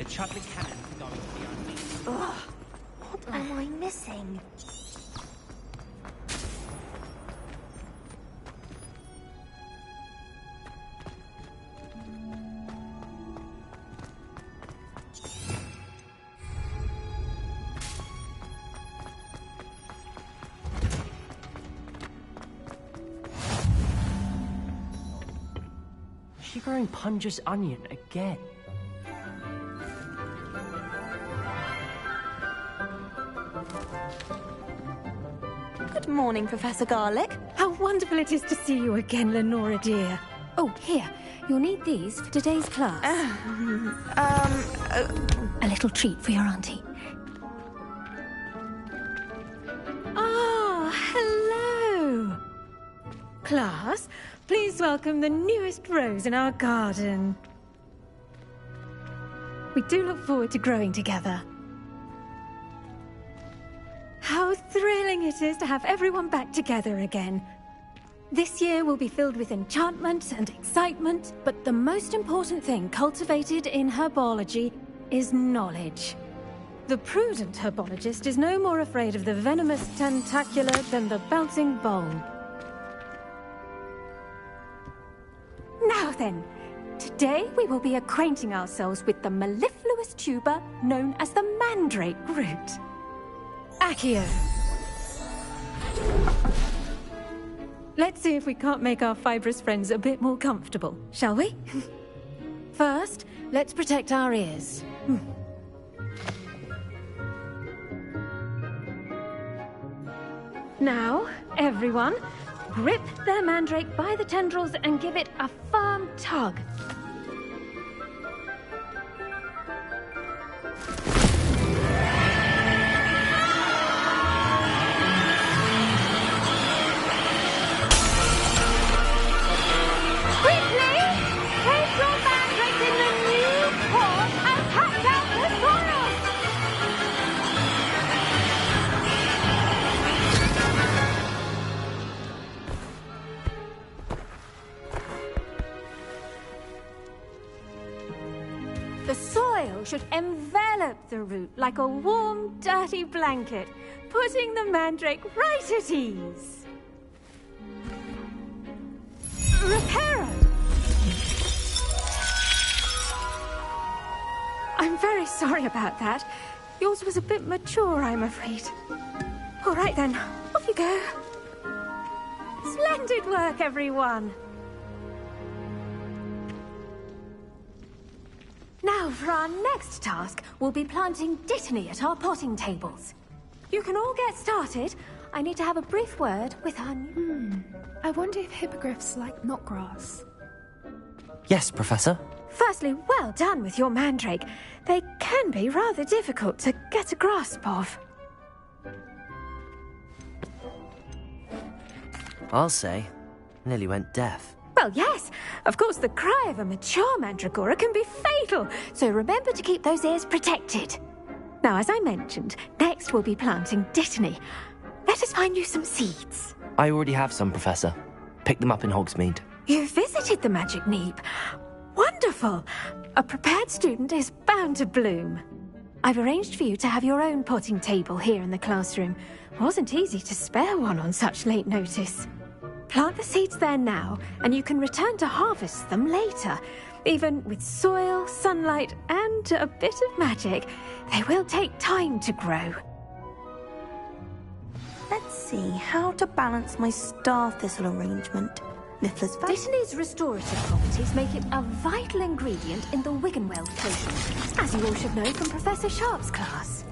chocolate cannons are going to be unleashed. Ugh, what am I missing? Is she growing Punja's onion again? Good morning, Professor Garlic. How wonderful it is to see you again, Lenora dear. Oh, here. You'll need these for today's class. A little treat for your auntie. Ah, hello. Class, please welcome the newest rose in our garden. We do look forward to growing together. How thrilling it is to have everyone back together again. This year will be filled with enchantment and excitement, but the most important thing cultivated in herbology is knowledge. The prudent herbologist is no more afraid of the venomous tentacula than the bouncing bowl. Now then, today we will be acquainting ourselves with the mellifluous tuber known as the mandrake root. Accio. Let's see if we can't make our fibrous friends a bit more comfortable, shall we? First, let's protect our ears. Now, everyone, grip their mandrake by the tendrils and give it a firm tug. The soil should envelop the root like a warm, dirty blanket, putting the mandrake right at ease. Reparo! I'm very sorry about that. Yours was a bit mature, I'm afraid. All right then, off you go. Splendid work, everyone! Now, for our next task, we'll be planting dittany at our potting tables. You can all get started. I need to have a brief word with our new... I wonder if hippogriffs like knotgrass. Yes, Professor. Firstly, well done with your mandrake. They can be rather difficult to get a grasp of. I'll say. Nearly went deaf. Well, yes. Of course, the cry of a mature mandragora can be fatal, so remember to keep those ears protected. Now, as I mentioned, next we'll be planting dittany. Let us find you some seeds. I already have some, Professor. Picked them up in Hogsmeade. You visited the Magic Neep. Wonderful. A prepared student is bound to bloom. I've arranged for you to have your own potting table here in the classroom. Wasn't easy to spare one on such late notice. Plant the seeds there now, and you can return to harvest them later. Even with soil, sunlight, and a bit of magic, they will take time to grow. Let's see how to balance my star thistle arrangement. Niffler's Dittany's restorative properties make it a vital ingredient in the Wiggenweld potion, as you all should know from Professor Sharp's class.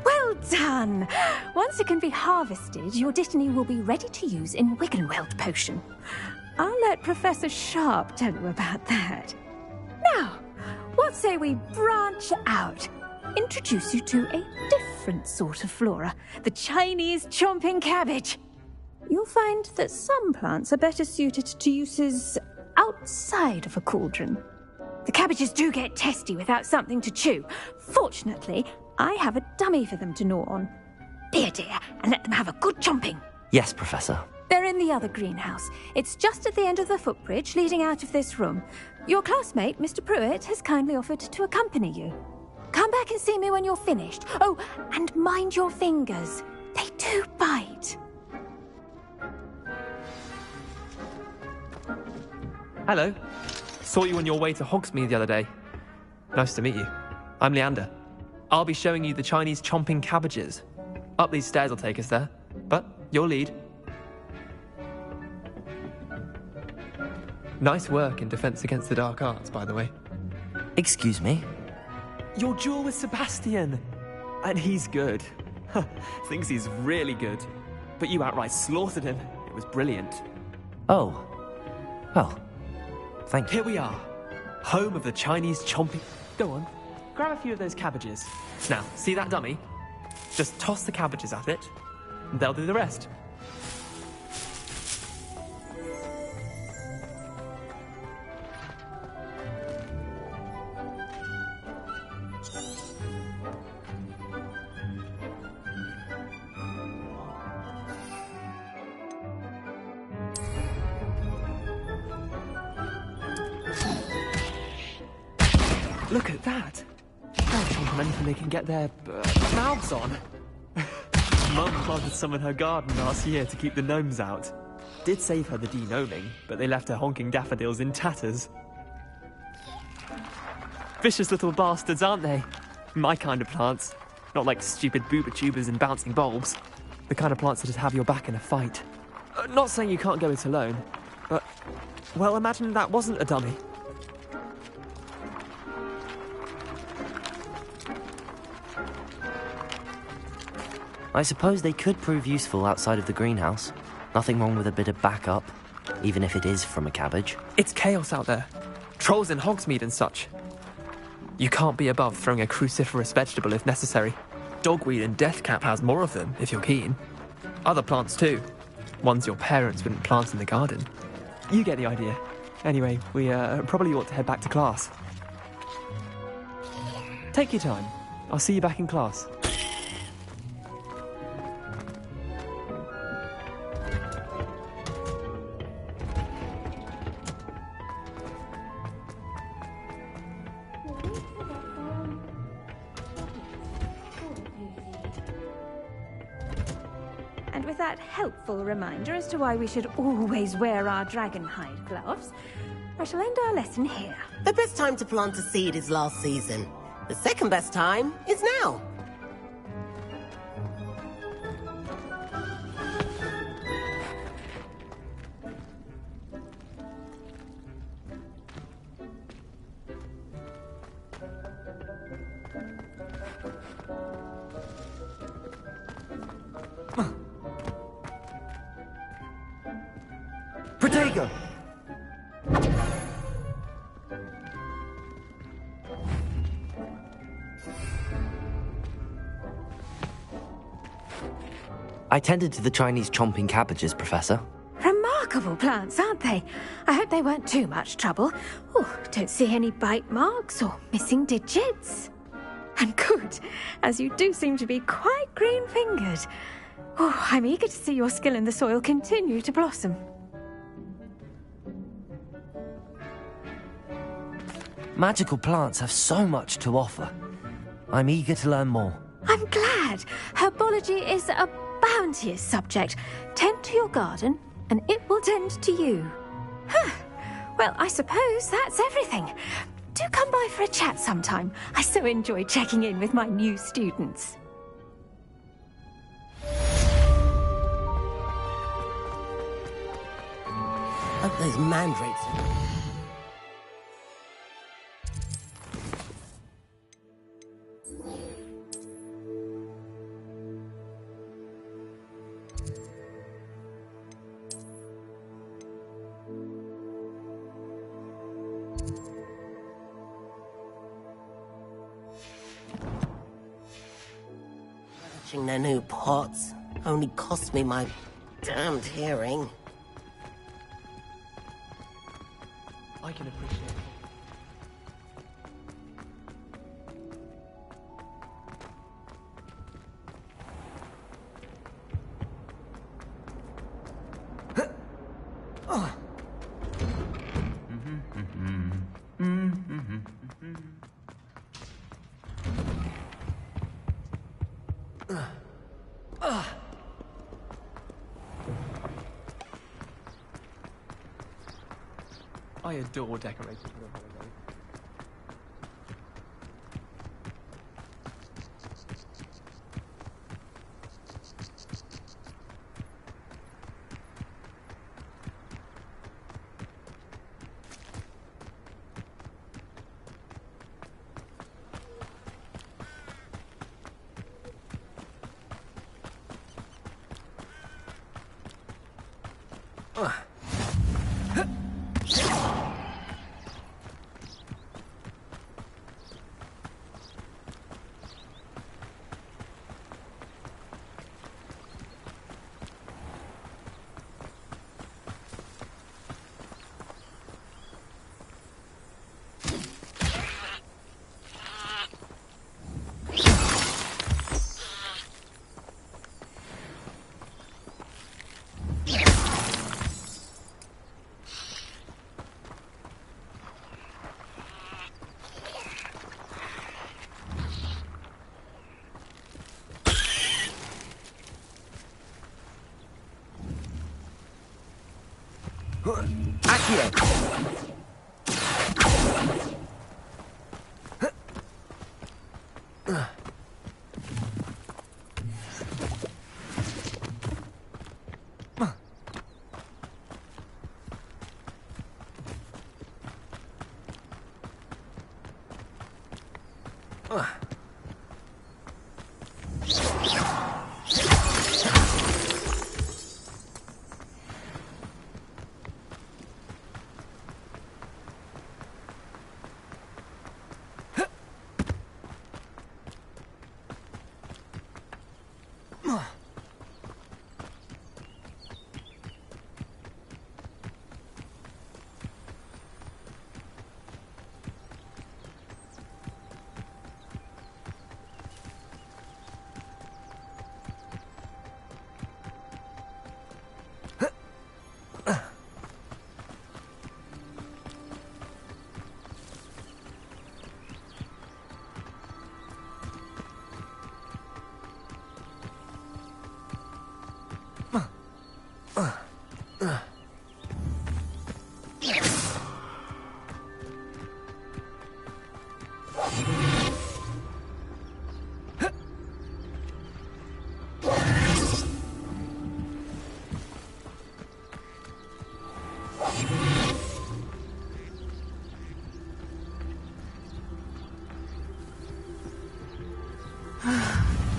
Well done! Once it can be harvested, your dittany will be ready to use in Wiggenweld potion. I'll let Professor Sharp tell you about that. Now, what say we branch out? Introduce you to a different sort of flora, the Chinese chomping cabbage. You'll find that some plants are better suited to uses outside of a cauldron. The cabbages do get testy without something to chew. Fortunately, I have a dummy for them to gnaw on. Be a dear and let them have a good chomping. Yes, Professor. They're in the other greenhouse. It's just at the end of the footbridge leading out of this room. Your classmate, Mr. Pruitt, has kindly offered to accompany you. Come back and see me when you're finished. Oh, and mind your fingers. They do bite. Hello. Saw you on your way to Hogsmeade the other day. Nice to meet you. I'm Leander. I'll be showing you the Chinese chomping cabbages. Up these stairs will take us there, but your lead. Nice work in Defense Against the Dark Arts, by the way. Excuse me? Your duel with Sebastian! And he's good. Thinks he's really good. But you outright slaughtered him. It was brilliant. Oh. Well, thank you. Here we are. Home of the Chinese chomping... Go on. Grab a few of those cabbages. Now, see that dummy? Just toss the cabbages at it, and they'll do the rest. Look at that! They'll chomp on anything they can get their mouths on. Mum planted some in her garden last year to keep the gnomes out. Did save her the de-gnoming, but they left her honking daffodils in tatters. Vicious little bastards, aren't they? My kind of plants. Not like stupid booba tubers and bouncing bulbs. The kind of plants that just have your back in a fight. Not saying you can't go it alone, but... Well, imagine that wasn't a dummy. I suppose they could prove useful outside of the greenhouse. Nothing wrong with a bit of backup, even if it is from a cabbage. It's chaos out there. Trolls in Hogsmeade and such. You can't be above throwing a cruciferous vegetable if necessary. Dogweed and deathcap has more of them, if you're keen. Other plants too. Ones your parents wouldn't plant in the garden. You get the idea. Anyway, we probably ought to head back to class. Take your time. I'll see you back in class. And with that helpful reminder as to why we should always wear our dragonhide gloves, I shall end our lesson here. The best time to plant a seed is last season. The second best time is now. Protego! I tended to the Chinese chomping cabbages, Professor. Remarkable plants, aren't they? I hope they weren't too much trouble. Oh, don't see any bite marks or missing digits. And good, as you do seem to be quite green-fingered. Oh, I'm eager to see your skill in the soil continue to blossom. Magical plants have so much to offer. I'm eager to learn more. I'm glad. Herbology is a bounteous subject. Tend to your garden, and it will tend to you. Huh. Well, I suppose that's everything. Do come by for a chat sometime. I so enjoy checking in with my new students. Hope those mandrakes are... their new pots only cost me my damned hearing. I can appreciate it. I adore decorating for the holiday.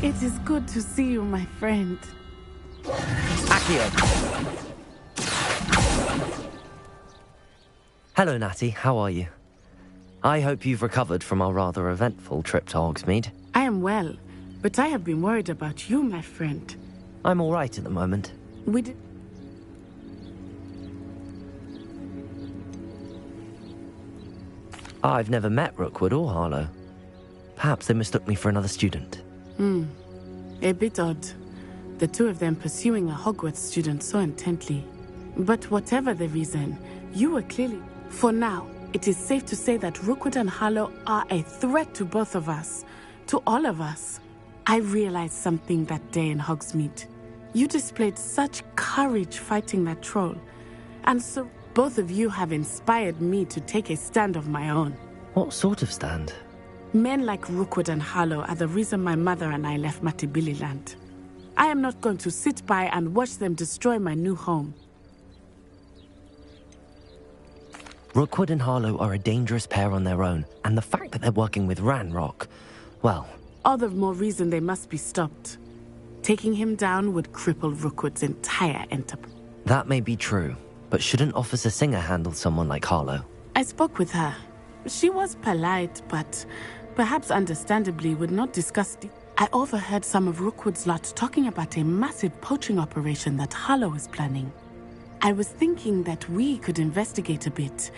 It is good to see you, my friend. Accio! Hello, Natty. How are you? I hope you've recovered from our rather eventful trip to Hogsmeade. I am well, but I have been worried about you, my friend. I'm all right at the moment. We did... I've never met Rookwood or Harlow. Perhaps they mistook me for another student. A bit odd. The two of them pursuing a Hogwarts student so intently. But whatever the reason, you were clearly... For now, it is safe to say that Rookwood and Harlow are a threat to both of us. To all of us. I realized something that day in Hogsmeade. You displayed such courage fighting that troll. And so both of you have inspired me to take a stand of my own. What sort of stand? Men like Rookwood and Harlow are the reason my mother and I left Matibili land. I am not going to sit by and watch them destroy my new home. Rookwood and Harlow are a dangerous pair on their own, and the fact that they're working with Ranrock, well... All the more reason they must be stopped. Taking him down would cripple Rookwood's entire enterprise. That may be true, but shouldn't Officer Singer handle someone like Harlow? I spoke with her. She was polite, but perhaps understandably would not discuss I overheard some of Rookwood's lot talking about a massive poaching operation that Harlow is planning. I was thinking that we could investigate a bit.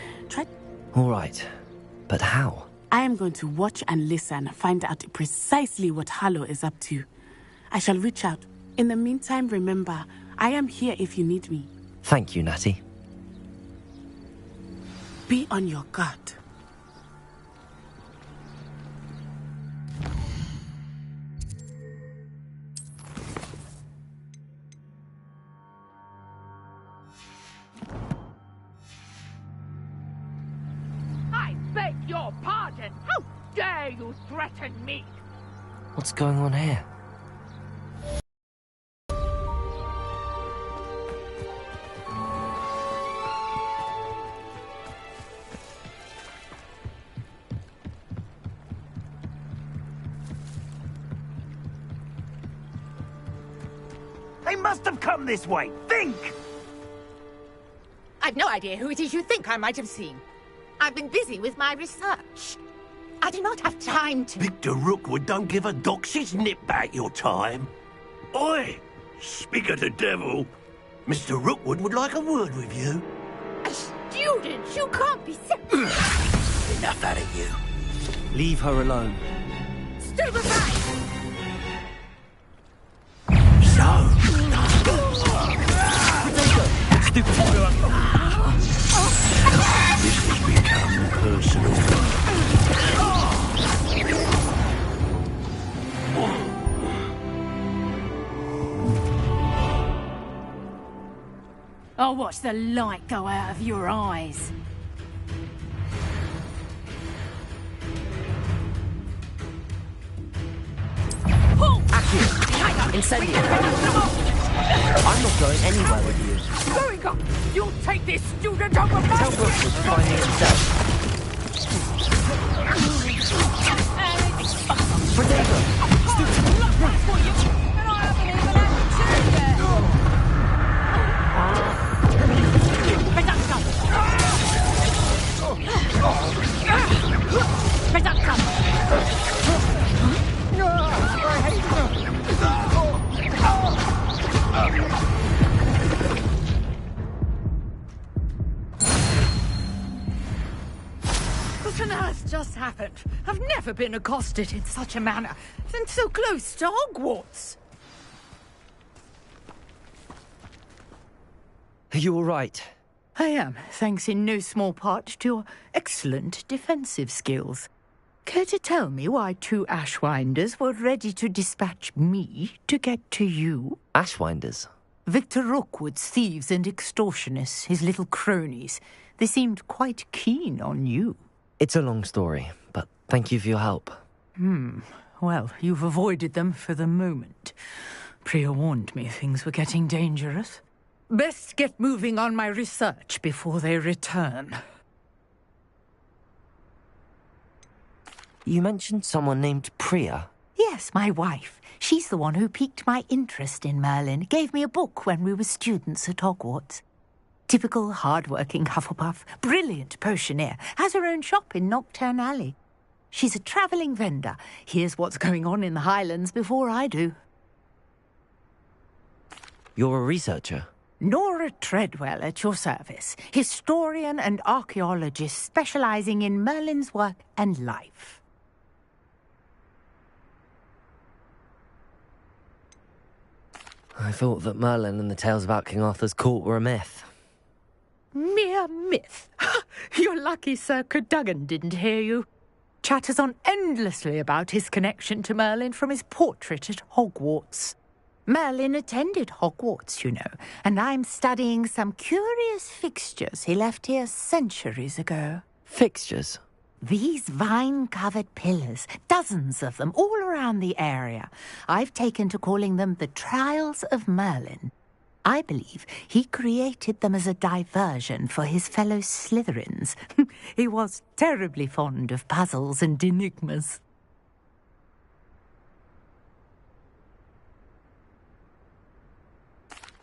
All right, but how? I am going to watch and listen, find out precisely what Harlow is up to. I shall reach out. In the meantime, remember, I am here if you need me. Thank you, Natty. Be on your guard. I beg your pardon. How dare you threaten me? What's going on here? They must have come this way. Think! I've no idea who it is you think I might have seen. I've been busy with my research. I do not have time to... Victor Rookwood don't give a doxy's nip back your time. Oi! Speak of the devil. Mr. Rookwood would like a word with you. A student? You can't be so... Enough out of you. Leave her alone. Stupefy! This has become personal. I'll watch the light go out of your eyes. Incendio! I'm not going anywhere with you. Going up! You'll take this student over my... Tell Rookwood to find me himself. What on earth just happened? I've never been accosted in such a manner, and so close to Hogwarts. Are you all right? I am, thanks in no small part to your excellent defensive skills. Care to tell me why two Ashwinders were ready to dispatch me to get to you? Ashwinders? Victor Rookwood's thieves and extortionists, his little cronies. They seemed quite keen on you. It's a long story, but thank you for your help. Well, you've avoided them for the moment. Priya warned me things were getting dangerous. Best get moving on my research before they return. You mentioned someone named Priya. Yes, my wife. She's the one who piqued my interest in Merlin. Gave me a book when we were students at Hogwarts. Typical hard-working Hufflepuff, brilliant potioneer, has her own shop in Knockturn Alley. She's a travelling vendor. Hears what's going on in the Highlands before I do. You're a researcher? Nora Treadwell at your service, historian and archaeologist specialising in Merlin's work and life. I thought that Merlin and the tales about King Arthur's court were a myth. Mere myth. You're lucky Sir Cadogan didn't hear you. Chatters on endlessly about his connection to Merlin from his portrait at Hogwarts. Merlin attended Hogwarts, you know, and I'm studying some curious fixtures he left here centuries ago. Fixtures? These vine-covered pillars, dozens of them, all around the area. I've taken to calling them the Trials of Merlin. I believe he created them as a diversion for his fellow Slytherins. He was terribly fond of puzzles and enigmas.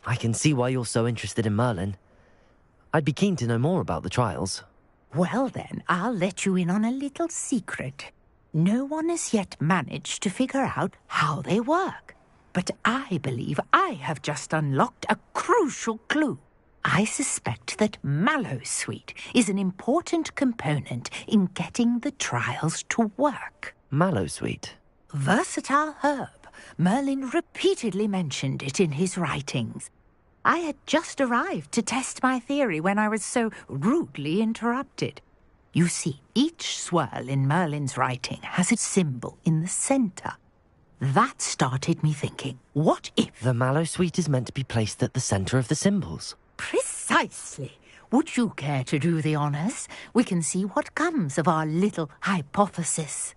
I can see why you're so interested in Merlin. I'd be keen to know more about the trials. Well then, I'll let you in on a little secret. No one has yet managed to figure out how they work. But I believe I have just unlocked a crucial clue. I suspect that Mallowsweet is an important component in getting the trials to work. Mallowsweet? Versatile herb. Merlin repeatedly mentioned it in his writings. I had just arrived to test my theory when I was so rudely interrupted. You see, each swirl in Merlin's writing has its symbol in the center. That started me thinking, what if... The mallow sweet is meant to be placed at the center of the symbols. Precisely. Would you care to do the honors? We can see what comes of our little hypothesis.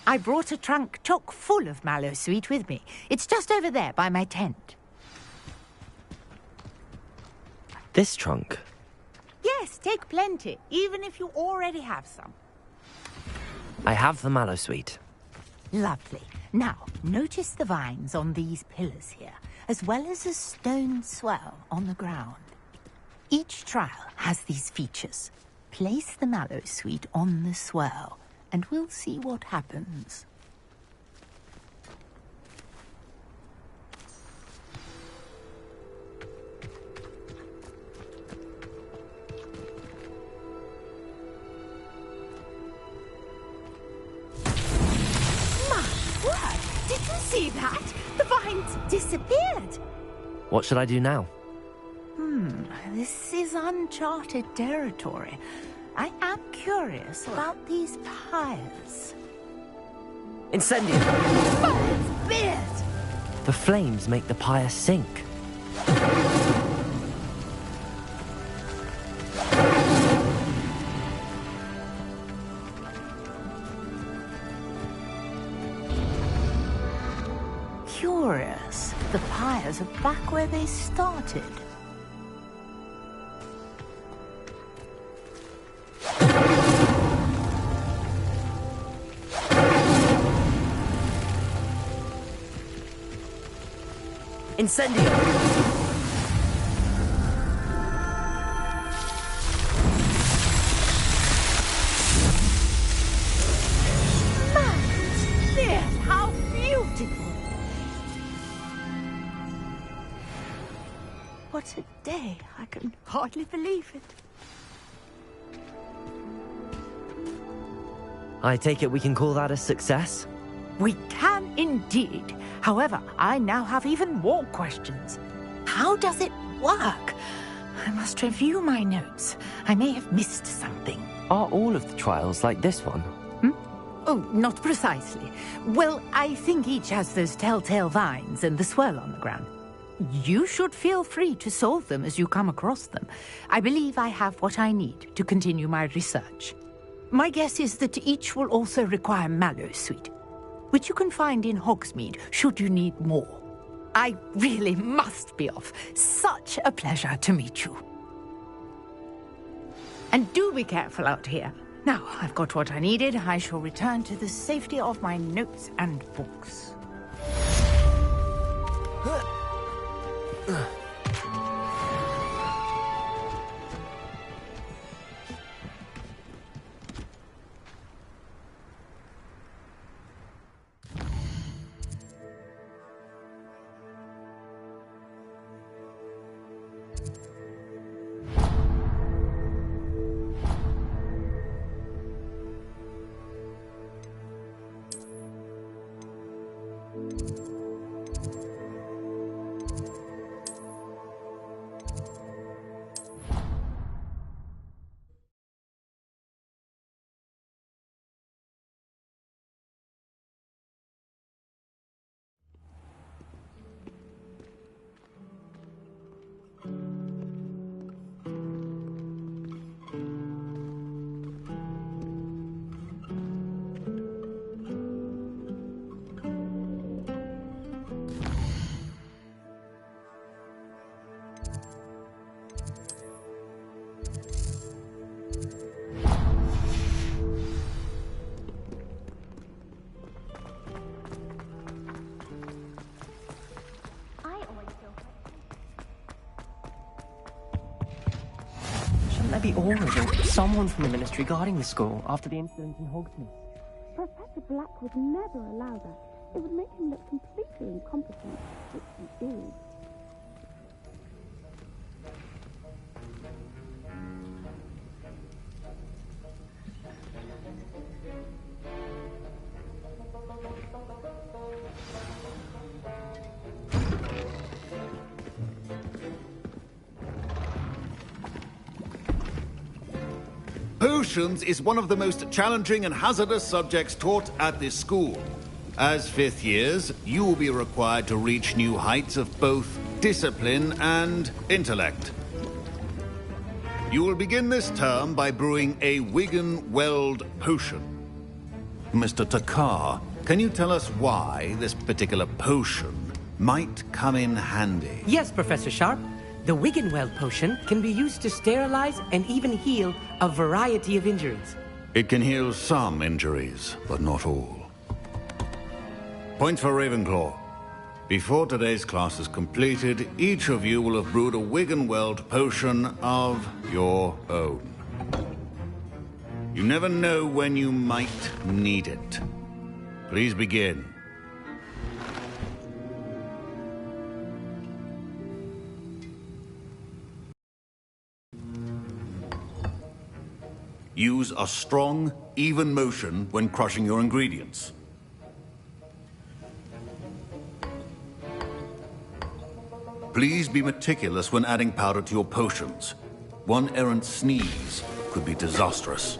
I brought a trunk chock full of mallow sweet with me. It's just over there by my tent. This trunk? Yes, take plenty, even if you already have some. I have the mallow sweet. Lovely. Now, notice the vines on these pillars here, as well as a stone swell on the ground. Each trial has these features. Place the mallow sweet on the swell, and we'll see what happens. Did you see that? The vines disappeared. What should I do now? This is uncharted territory. I am curious about these pyres. Incendio! Fire's beard! The flames make the pyre sink. Curious. The pyres are back where they started. Incendio! How beautiful! What a day. I can hardly believe it. I take it we can call that a success? We can indeed. However, I now have even more questions. How does it work? I must review my notes. I may have missed something. Are all of the trials like this one? Oh, not precisely. Well, I think each has those telltale vines and the swirl on the ground. You should feel free to solve them as you come across them. I believe I have what I need to continue my research. My guess is that each will also require mallow sweet, which you can find in Hogsmeade should you need more. I really must be off. Such a pleasure to meet you. And do be careful out here. Now, I've got what I needed. I shall return to the safety of my notes and books. Shouldn't there be Aurors or someone from the ministry guarding the school after the incident in Hogsmeade? Professor Black would never allow that. It would make him look completely incompetent, which he is. Potions is one of the most challenging and hazardous subjects taught at this school. As fifth years, you will be required to reach new heights of both discipline and intellect. You will begin this term by brewing a Wiggenweld potion. Mr. Takar, can you tell us why this particular potion might come in handy? Yes, Professor Sharp. The Wiggenweld potion can be used to sterilize and even heal a variety of injuries. It can heal some injuries, but not all. Point for Ravenclaw. Before today's class is completed, each of you will have brewed a Wiggenweld potion of your own. You never know when you might need it. Please begin. Use a strong, even motion when crushing your ingredients. Please be meticulous when adding powder to your potions. One errant sneeze could be disastrous.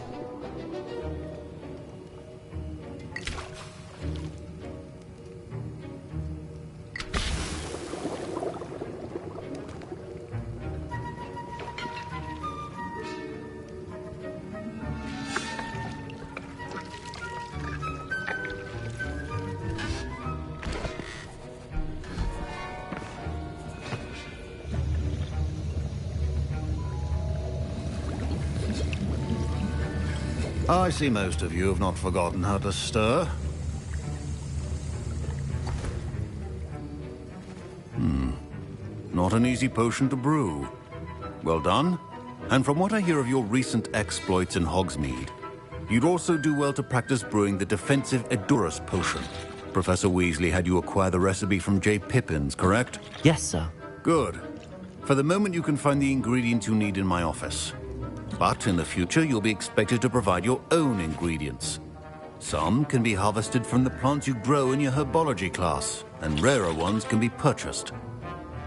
I see most of you have not forgotten how to stir. Not an easy potion to brew. Well done. And from what I hear of your recent exploits in Hogsmeade, you'd also do well to practice brewing the defensive Edurus potion. Professor Weasley had you acquire the recipe from J. Pippin's, correct? Yes, sir. Good. For the moment, you can find the ingredients you need in my office. But in the future, you'll be expected to provide your own ingredients. Some can be harvested from the plants you grow in your herbology class, and rarer ones can be purchased.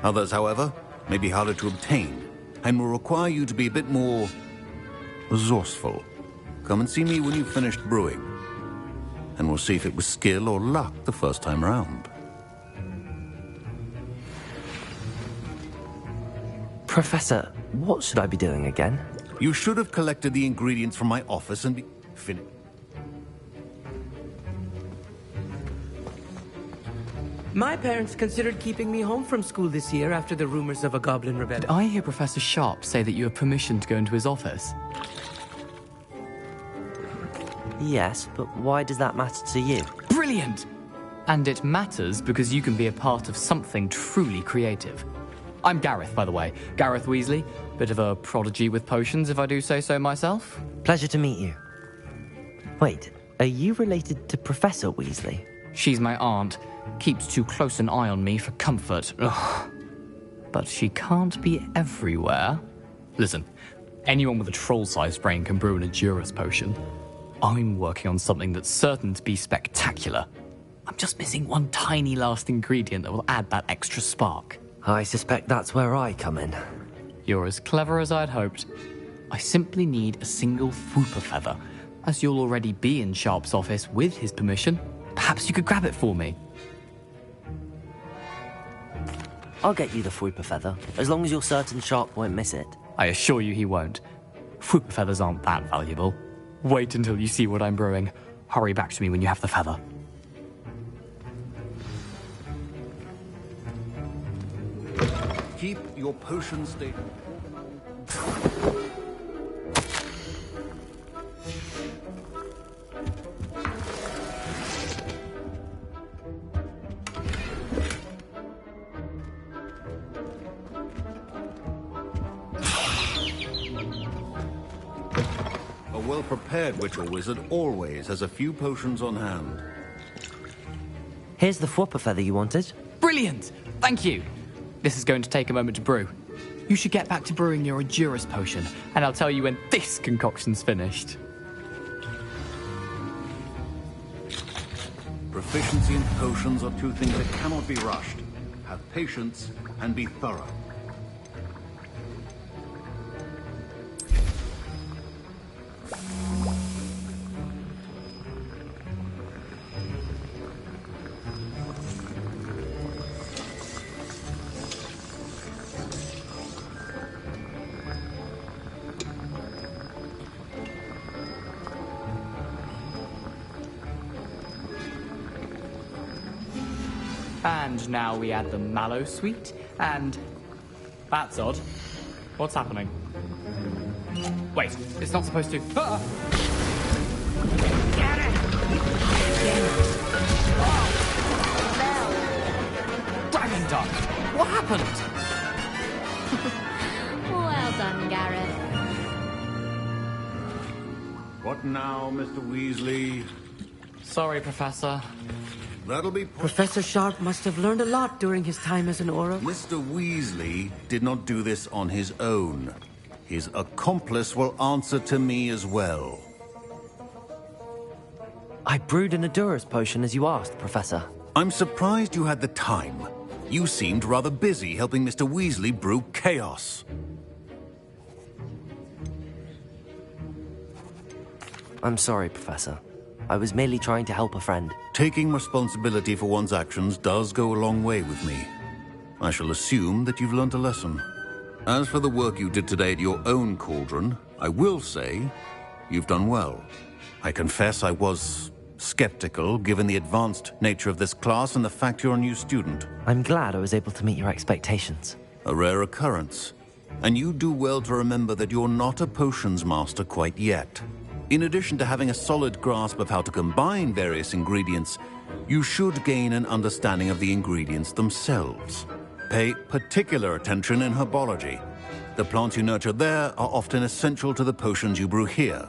Others, however, may be harder to obtain, and will require you to be a bit more resourceful. Come and see me when you've finished brewing, and we'll see if it was skill or luck the first time round. Professor, what should I be doing again? You should have collected the ingredients from my office and be finished. My parents considered keeping me home from school this year after the rumors of a goblin rebellion. Did I hear Professor Sharp say that you have permission to go into his office? Yes, but why does that matter to you? Brilliant! And it matters because you can be a part of something truly creative. I'm Gareth, by the way. Gareth Weasley. Bit of a prodigy with potions, if I do say so myself. Pleasure to meet you. Wait, are you related to Professor Weasley? She's my aunt. Keeps too close an eye on me for comfort. Ugh. But she can't be everywhere. Listen, anyone with a troll-sized brain can brew an Edurus potion. I'm working on something that's certain to be spectacular. I'm just missing one tiny last ingredient that will add that extra spark. I suspect that's where I come in. You're as clever as I'd hoped. I simply need a single Fwooper feather. As you'll already be in Sharp's office with his permission, perhaps you could grab it for me. I'll get you the Fwooper feather, as long as you're certain Sharp won't miss it. I assure you he won't. Fwooper feathers aren't that valuable. Wait until you see what I'm brewing. Hurry back to me when you have the feather. Keep your potion stable. A well-prepared witch or wizard always has a few potions on hand. Here's the Fwooper feather you wanted. Brilliant! Thank you! This is going to take a moment to brew. You should get back to brewing your Edurus potion, and I'll tell you when this concoction's finished. Proficiency in potions are two things that cannot be rushed. Have patience and be thorough. And now we add the mallow sweet, and... That's odd. What's happening? Wait, it's not supposed to... Ah! Get it! Dragon Duck! What happened? Well done, Gareth. What now, Mr. Weasley? Sorry, Professor. That'll be... Professor Sharp must have learned a lot during his time as an Auror. Mr. Weasley did not do this on his own. His accomplice will answer to me as well. I brewed an Adurus potion as you asked, Professor. I'm surprised you had the time. You seemed rather busy helping Mr. Weasley brew chaos. I'm sorry, Professor. I was merely trying to help a friend. Taking responsibility for one's actions does go a long way with me. I shall assume that you've learnt a lesson. As for the work you did today at your own cauldron, I will say you've done well. I confess I was skeptical, given the advanced nature of this class and the fact you're a new student. I'm glad I was able to meet your expectations. A rare occurrence. And you do well to remember that you're not a potions master quite yet. In addition to having a solid grasp of how to combine various ingredients, you should gain an understanding of the ingredients themselves. Pay particular attention in herbology. The plants you nurture there are often essential to the potions you brew here.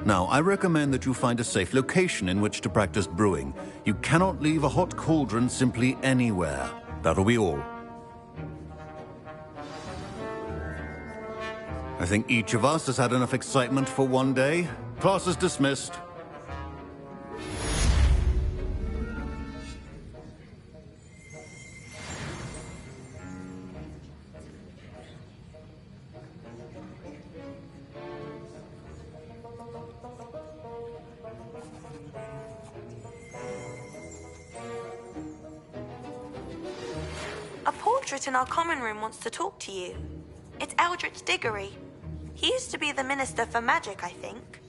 Now, I recommend that you find a safe location in which to practice brewing. You cannot leave a hot cauldron simply anywhere. That'll be all. I think each of us has had enough excitement for one day. Class is dismissed. A portrait in our common room wants to talk to you. It's Eldritch Diggory. He used to be the Minister for Magic, I think.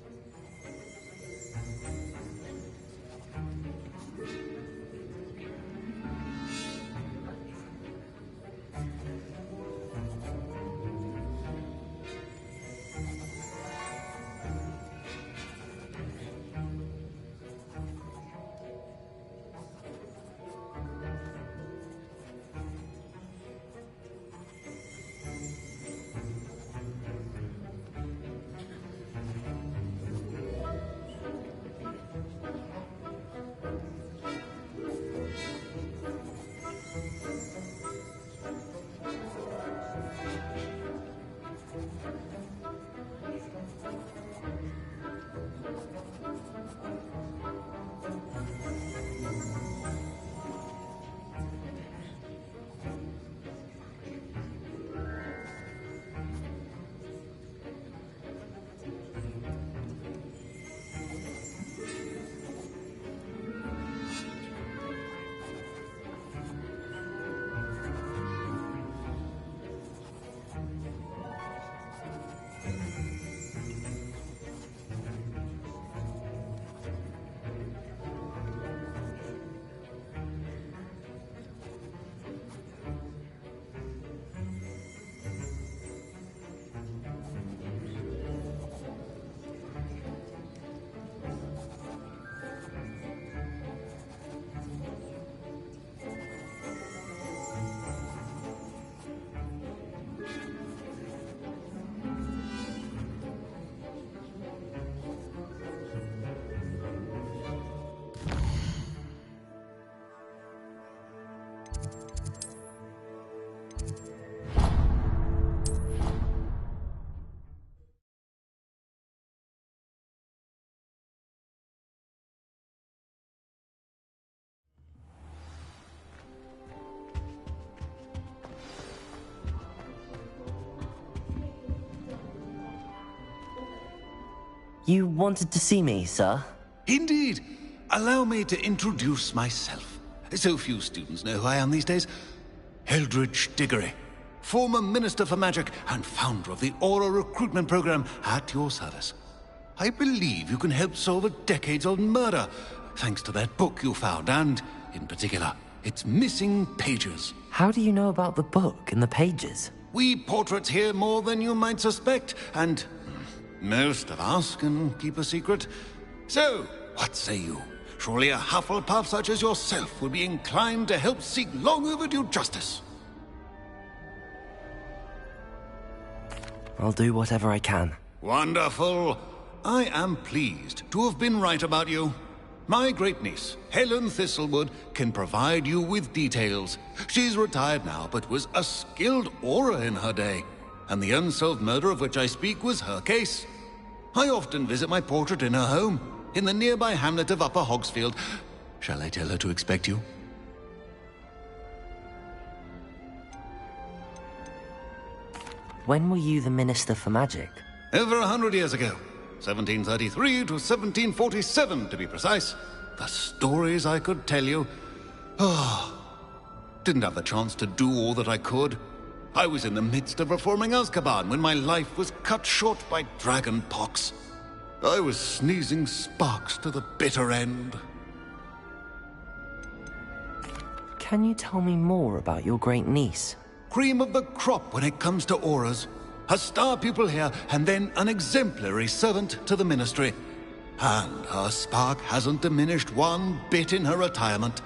You wanted to see me, sir? Indeed. Allow me to introduce myself. So few students know who I am these days. Eldritch Diggory, former Minister for Magic and founder of the Aura recruitment program at your service. I believe you can help solve a decades-old murder, thanks to that book you found, and, in particular, It's missing pages. How do you know about the book and the pages? We portraits hear more than you might suspect, and most of us can keep a secret. So, what say you? Surely a Hufflepuff such as yourself would be inclined to help seek long overdue justice. I'll do whatever I can. Wonderful. I am pleased to have been right about you. My great-niece, Helen Thistlewood, can provide you with details. She's retired now, but was a skilled aura in her day. And the unsolved murder of which I speak was her case. I often visit my portrait in her home, in the nearby hamlet of Upper Hogsfield. Shall I tell her to expect you? When were you the Minister for Magic? Over 100 years ago. 1733 to 1747, to be precise. The stories I could tell you. Didn't have the chance to do all that I could. I was in the midst of reforming Azkaban when my life was cut short by dragon pox. I was sneezing sparks to the bitter end. Can you tell me more about your great niece? Cream of the crop when it comes to auras. A star pupil here, and then an exemplary servant to the ministry. And her spark hasn't diminished one bit in her retirement.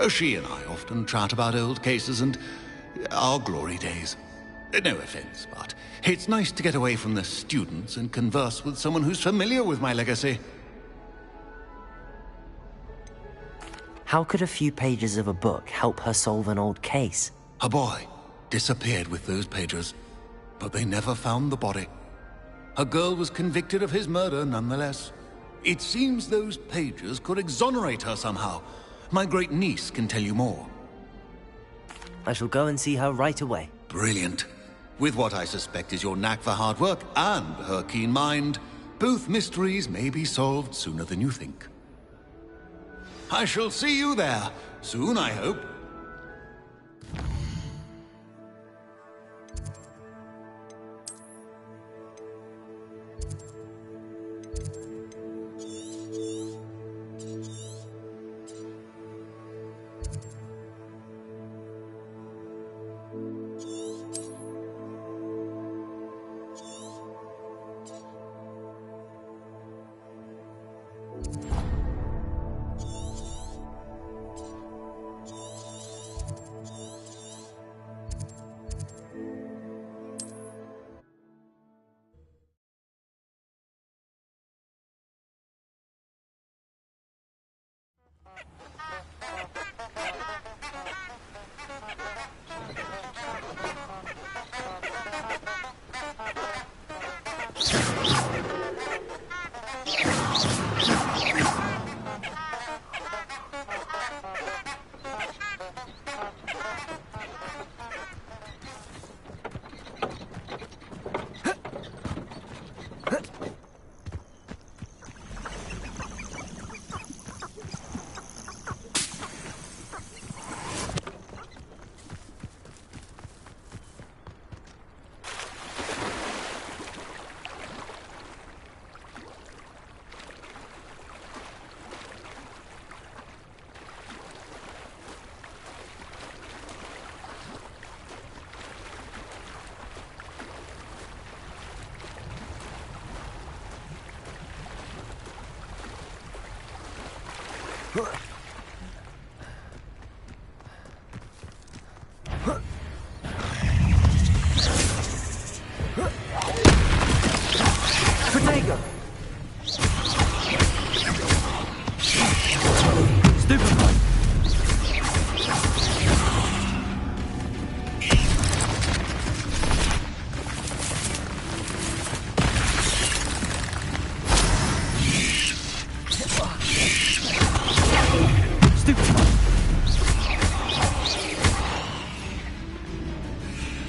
She and I often chat about old cases and our glory days. No offense, but it's nice to get away from the students and converse with someone who's familiar with my legacy. How could a few pages of a book help her solve an old case? A boy disappeared with those pages, but they never found the body. A girl was convicted of his murder nonetheless. It seems those pages could exonerate her somehow. My great niece can tell you more. I shall go and see her right away. Brilliant. With what I suspect is your knack for hard work and her keen mind, both mysteries may be solved sooner than you think. I shall see you there soon, I hope.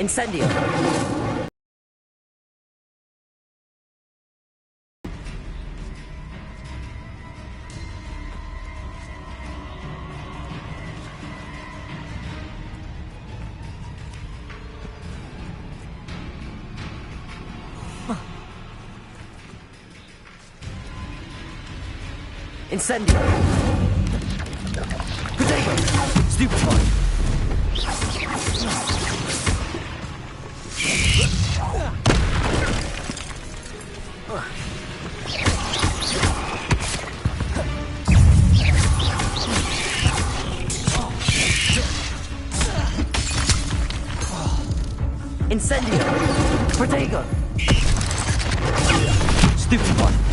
Incendio! Incendio! Stupefy! Incendio! Protego! Stupefy!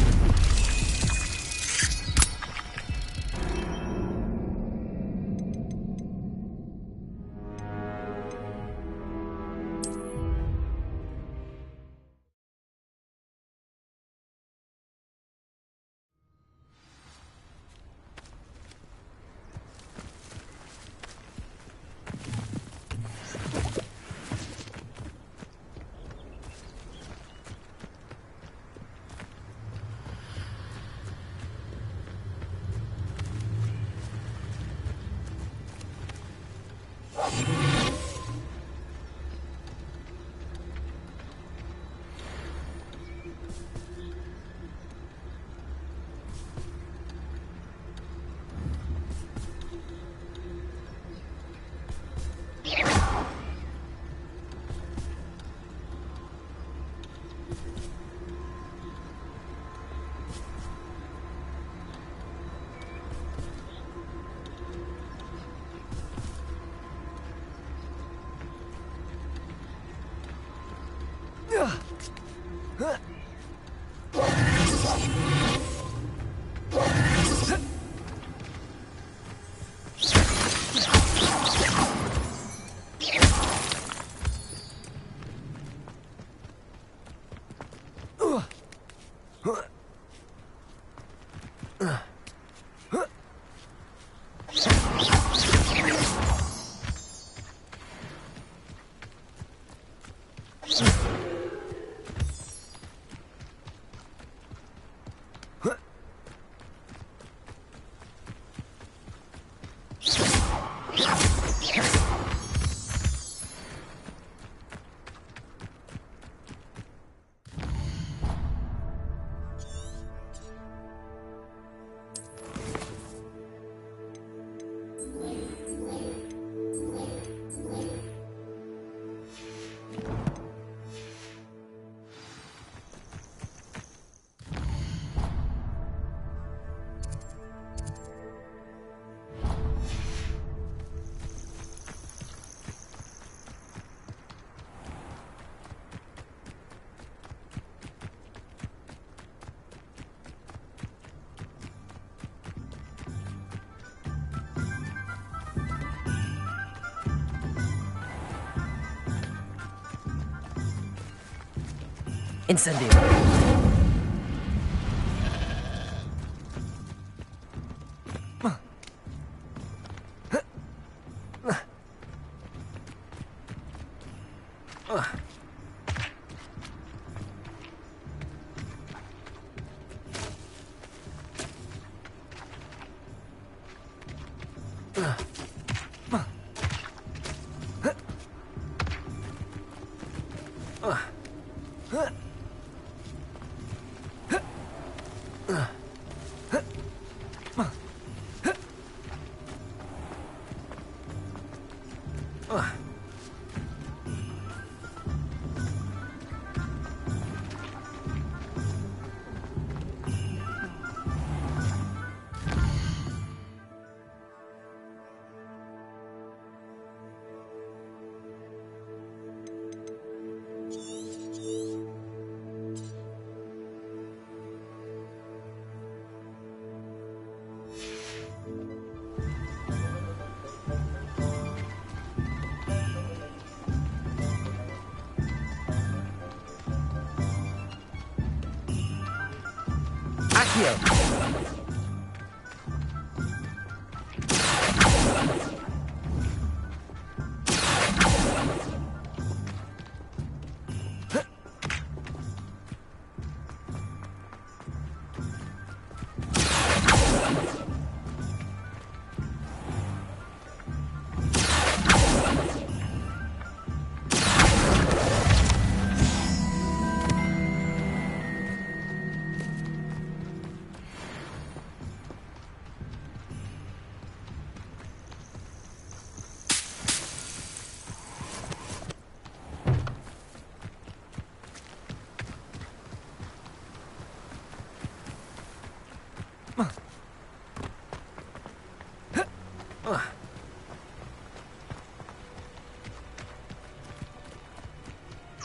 Incendio! Accio!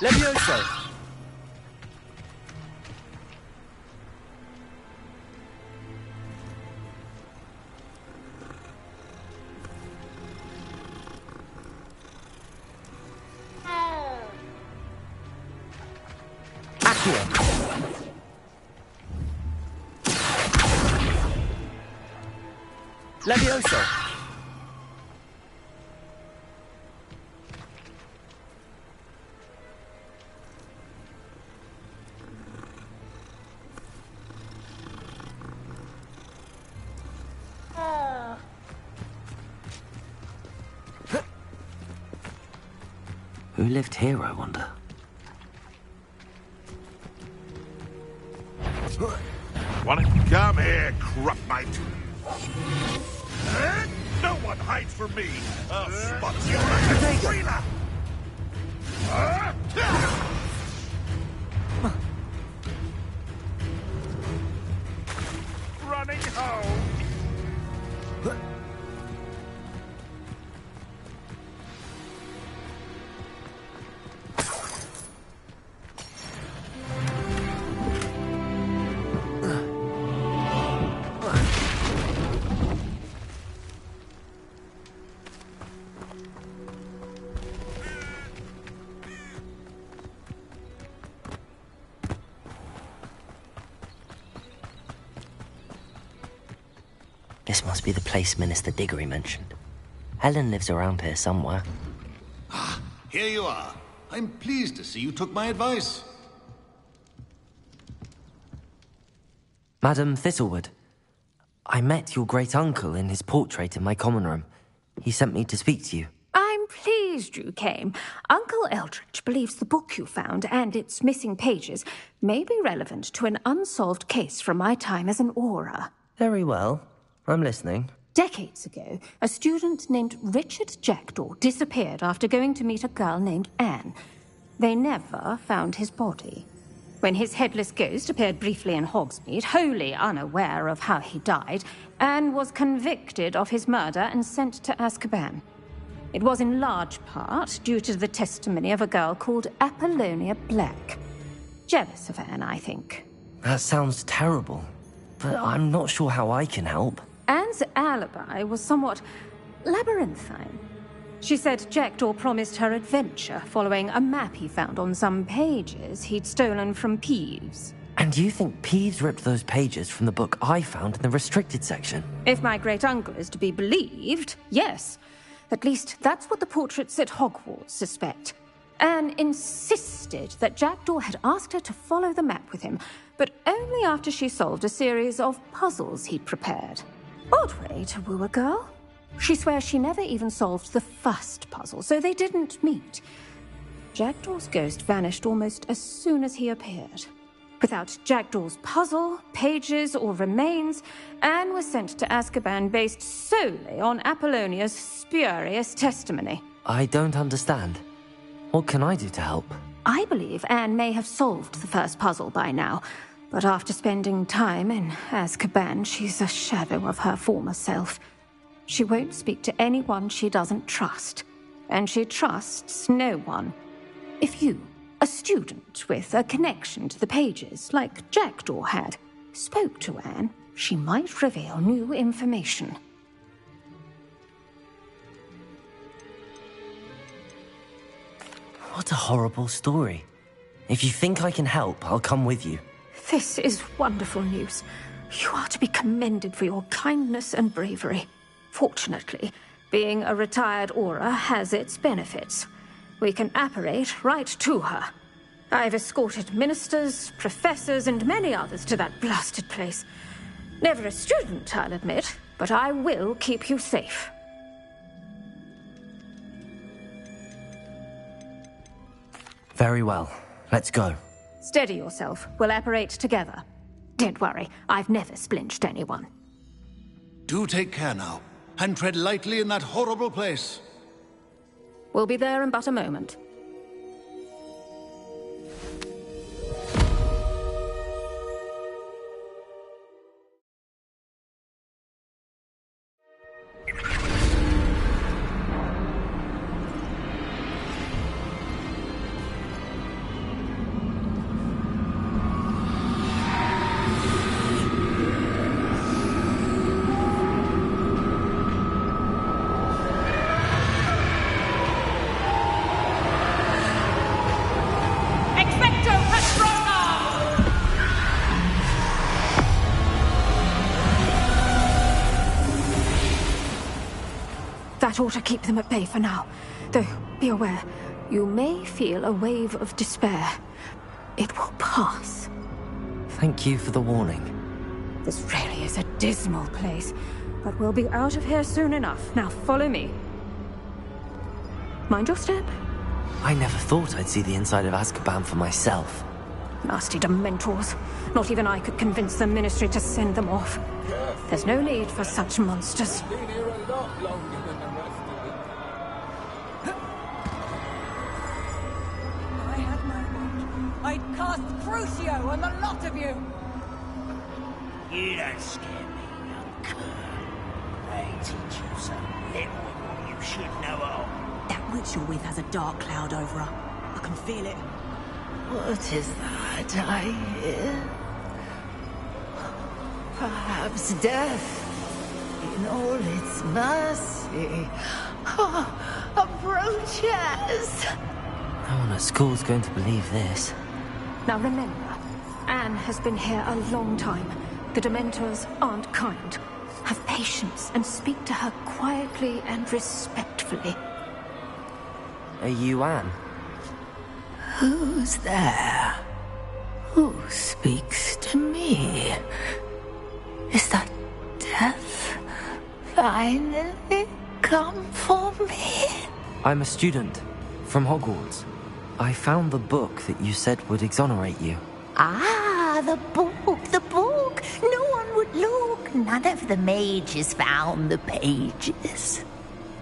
Levioso! Accio! Levioso! Who lived here, I wonder? Wanna come here, crupmate? No one hides from me. I'll spot you like a trailer. Running home. This must be the place Minister Diggory mentioned. Helen lives around here somewhere. Here you are. I'm pleased to see you took my advice. Madam Thistlewood, I met your great-uncle in his portrait in my common room. He sent me to speak to you. I'm pleased you came. Uncle Eldritch believes the book you found and its missing pages may be relevant to an unsolved case from my time as an Auror. Very well. I'm listening. Decades ago, a student named Richard Jackdaw disappeared after going to meet a girl named Anne. They never found his body. When his headless ghost appeared briefly in Hogsmeade, wholly unaware of how he died, Anne was convicted of his murder and sent to Azkaban. It was in large part due to the testimony of a girl called Apollonia Black. Jealous of Anne, I think. That sounds terrible, but I'm not sure how I can help. Anne's alibi was somewhat labyrinthine. She said Jackdaw promised her adventure following a map he found on some pages he'd stolen from Peeves. And you think Peeves ripped those pages from the book I found in the restricted section? If my great-uncle is to be believed, yes. At least that's what the portraits at Hogwarts suspect. Anne insisted that Jackdaw had asked her to follow the map with him, but only after she solved a series of puzzles he'd prepared. Odd way to woo a girl. She swears she never even solved the first puzzle, so they didn't meet. Jackdaw's ghost vanished almost as soon as he appeared. Without Jackdaw's puzzle, pages, or remains, Anne was sent to Azkaban based solely on Apollonia's spurious testimony. I don't understand. What can I do to help? I believe Anne may have solved the first puzzle by now, but after spending time in Azkaban, she's a shadow of her former self. She won't speak to anyone she doesn't trust, and she trusts no one. If you, a student with a connection to the pages, like Jackdaw had, spoke to Anne, she might reveal new information. What a horrible story. If you think I can help, I'll come with you. This is wonderful news. You are to be commended for your kindness and bravery. Fortunately, being a retired Auror has its benefits. We can apparate right to her. I've escorted ministers, professors, and many others to that blasted place. Never a student, I'll admit, but I will keep you safe. Very well. Let's go. Steady yourself. We'll apparate together. Don't worry, I've never splinched anyone. Do take care now, and tread lightly in that horrible place. We'll be there in but a moment. That ought to keep them at bay for now. Though, be aware, you may feel a wave of despair. It will pass. Thank you for the warning. This really is a dismal place, but we'll be out of here soon enough. Now follow me. Mind your step. I never thought I'd see the inside of Azkaban for myself. Nasty Dementors. Not even I could convince the Ministry to send them off. There's no need for such monsters. I had my wand. I'd cast Crucio on the lot of you! You don't scare me, young cur. They teach you so little of what you should know of. That witch you're with has a dark cloud over her. I can feel it. What is that I hear? Perhaps death, in all its mercy, approaches. No one at school's going to believe this. Now remember, Anne has been here a long time. The Dementors aren't kind. Have patience and speak to her quietly and respectfully. Are you Anne? Who's there? Who speaks to me? Is that death finally come for me? I'm a student from Hogwarts. I found the book that you said would exonerate you. Ah, the book. No one would look. None of the mages found the pages.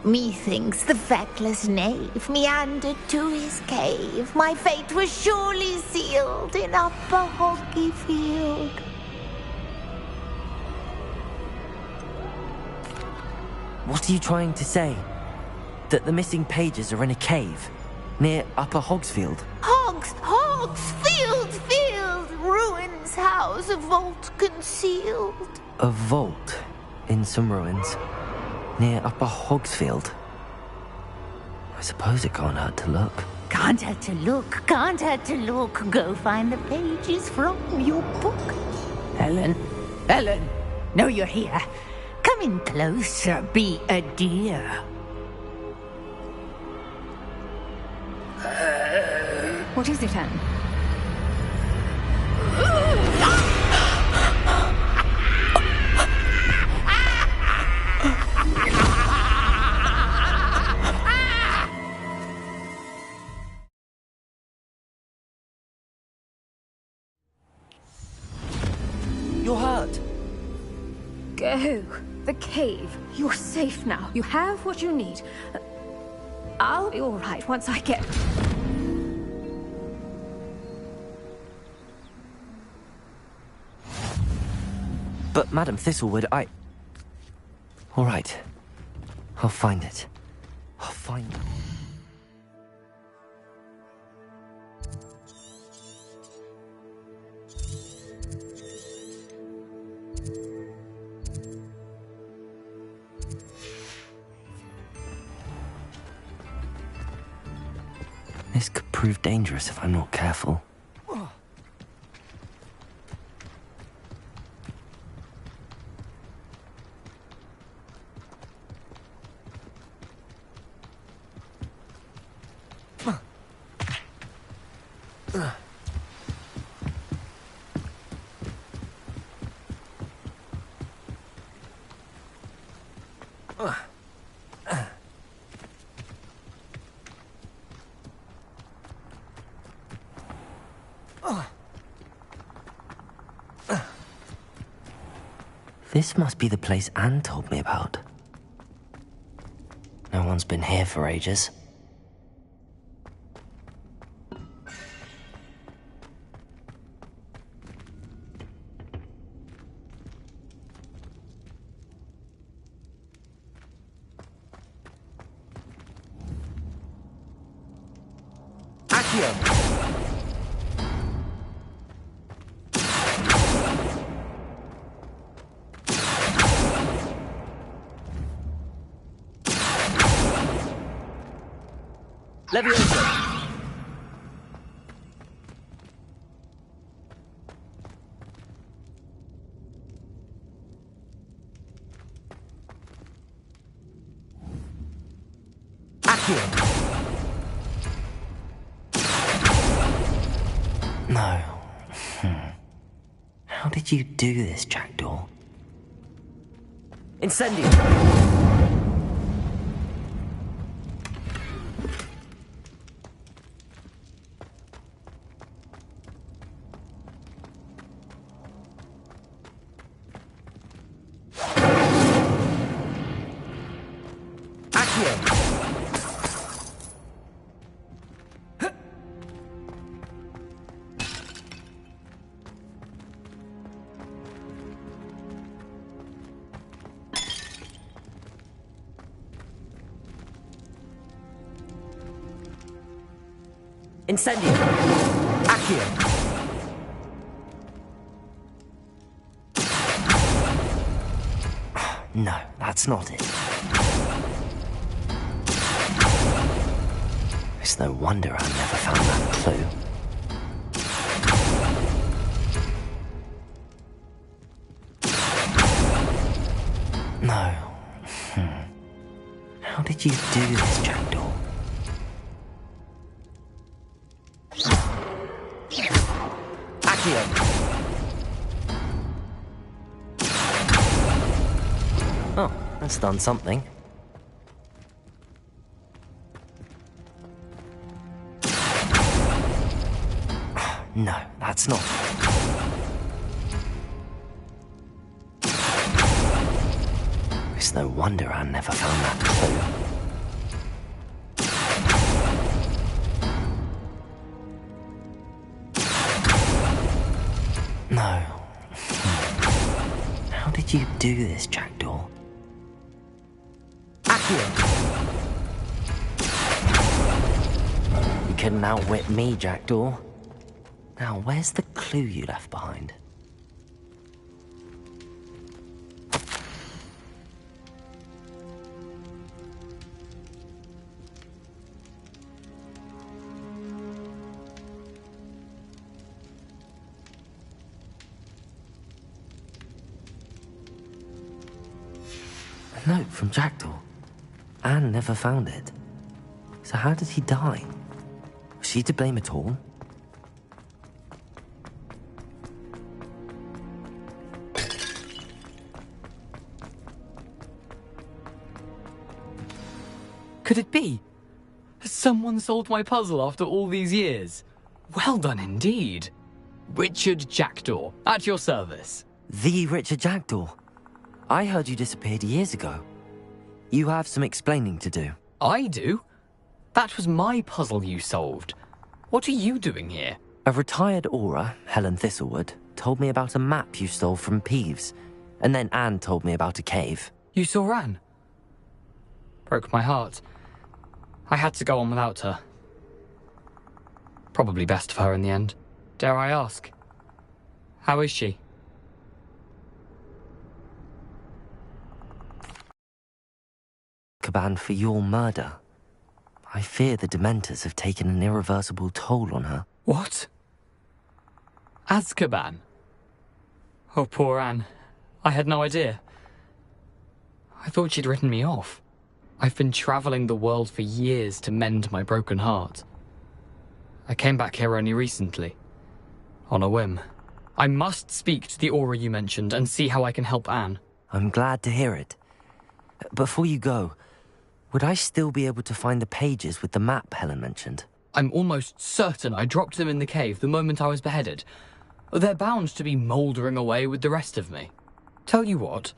Methinks the feckless knave meandered to his cave. My fate was surely sealed in Upper Hogsfield. What are you trying to say? That the missing pages are in a cave near Upper Hogsfield? Hogsfield, ruins house, a vault concealed. A vault in some ruins near Upper Hogsfield. I suppose it can't hurt to look. Can't hurt to look. Go find the pages from your book. Ellen, know you're here. Come in closer, be a dear. What is it, Anne? You're hurt. Go. The cave. You're safe now. You have what you need. I'll be all right once I get... But, Madam Thistlewood, all right. I'll find it. I'll find it. This could prove dangerous if I'm not careful. This must be the place Anne told me about. No one's been here for ages. Accio! Leviosa! No. How did you do this, Jackdaw? Incendio! Incendio! Accio! No, that's not it. It's no wonder I never found that clue. No. How did you do this, Jackdaw? Oh, that's done something. No, that's not it. It's no wonder I never found that clue. No. How did you do this, Jackdaw? You couldn't outwit me, Jackdaw. Now, where's the clue you left behind? A note from Jackdaw. Anne never found it. So how did he die? Was she to blame at all? Could it be? Has someone solved my puzzle after all these years? Well done indeed. Richard Jackdaw, at your service. The Richard Jackdaw? I heard you disappeared years ago. You have some explaining to do. I do? That was my puzzle you solved. What are you doing here? A retired Aura, Helen Thistlewood, told me about a map you stole from Peeves, and then Anne told me about a cave. You saw Anne? Broke my heart. I had to go on without her. Probably best for her in the end. Dare I ask? How is she? Azkaban for your murder. I fear the Dementors have taken an irreversible toll on her. What? Azkaban? Oh, poor Anne. I had no idea. I thought she'd written me off. I've been travelling the world for years to mend my broken heart. I came back here only recently. On a whim. I must speak to the Aura you mentioned and see how I can help Anne. I'm glad to hear it. Before you go, would I still be able to find the pages with the map Helen mentioned? I'm almost certain I dropped them in the cave the moment I was beheaded. They're bound to be mouldering away with the rest of me. Tell you what,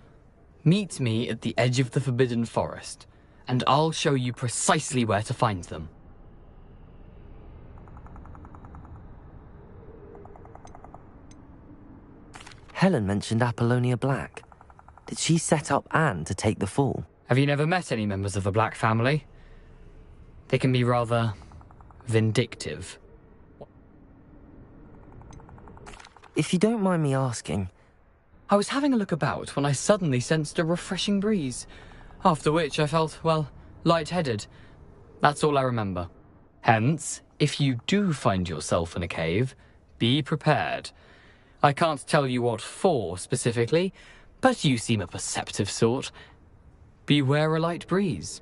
meet me at the edge of the Forbidden Forest, and I'll show you precisely where to find them. Helen mentioned Apollonia Black. Did she set up Anne to take the fall? Have you never met any members of the Black family? They can be rather vindictive. If you don't mind me asking... I was having a look about when I suddenly sensed a refreshing breeze, after which I felt, well, lightheaded. That's all I remember. Hence, if you do find yourself in a cave, be prepared. I can't tell you what for specifically, but you seem a perceptive sort. Beware a light breeze.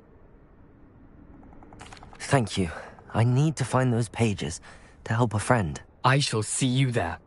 Thank you. I need to find those pages to help a friend. I shall see you there.